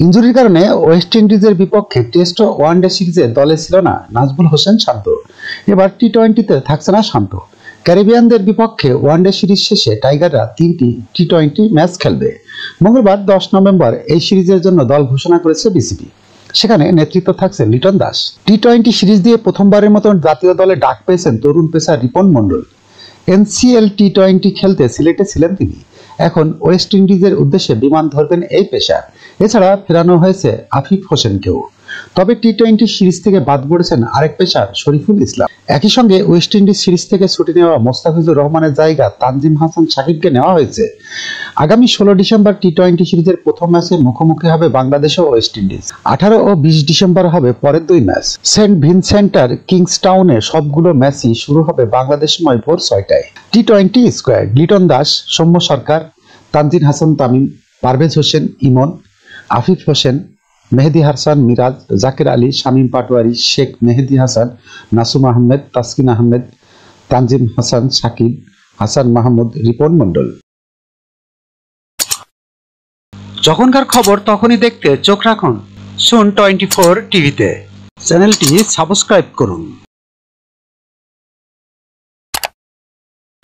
ইনজুরির কারণে ওয়েস্ট ইন্ডিজের বিপক্ষে টেস্ট ও ওয়ানডে সিরিজে দলে ছিল না নাজমুল হোসেন শান্ত। এবার টি-20তে থাকছে না শান্ত। ক্যারিবিয়ানদের বিপক্ষে ওয়ানডে সিরিজ শেষে টাইগাররা 3টি টি-20 ম্যাচ খেলবে। মঙ্গলবার 10 নভেম্বর এই সিরিজের জন্য দল ঘোষণা করেছে বিসিবি। সেখানে নেতৃত্ব থাকছে লিটন দাস। টি-20 সিরিজ দিয়ে প্রথমবারের মতো জাতীয় দলে ডাক পেয়েছেন তরুণ পেসার রিপন মণ্ডল। এনসিএল টি-20 খেলতে সিলেটে ছিলেন তিনি। এখন ওয়েস্ট ইন্ডিজের উদ্দেশ্যে বিমান ধরবেন এই পেসার। এছাড়া ফেরানো হয়েছে আফিফ হোসেনকেও। তবে টি-20 সিরিজ থেকে বাদ পড়েছেন আরেক পেসার শরীফুল ইসলাম। একই সঙ্গে ওয়েস্ট ইন্ডিজ সিরিজ থেকে ছুটি নেওয়া মোস্তাফিজুর রহমানের জায়গা তানজিম হাসান সাকিবকে নেওয়া হয়েছে। আগামী 16 ডিসেম্বর টি-20 সিরিজের প্রথম ম্যাচে মুখোমুখি হবে বাংলাদেশ ও ওয়েস্ট ইন্ডিজ। 18 ও 20 ডিসেম্বর হবে পরের 2 ম্যাচ। সেন্ট ভিনসেন্টার কিংসটাউনে সবগুলো ম্যাচই শুরু হবে বাংলাদেশ সময় ভোর 6টায়। টি-20 স্কোয়াড: লিটন দাস, সৌম্য সরকার, তানজিন হাসান তামিম, পারভেজ হোসেন ইমন, আফিফ হোসেন, মেহেদী হাসান মিরাজ, জাকের আলী, শামীম পাটোয়ারি, শেখ মেহেদী হাসান, নাসুম আহমেদ, তাসকিন আহমেদ, তানজিম হাসান সাকিব, হাসান মাহমুদ, রিপন মণ্ডল। যখনকার খবর তখনই দেখতে চোখ রাখুন সুন 24 টিভিতে। চ্যানেলটি সাবস্ক্রাইব করুন।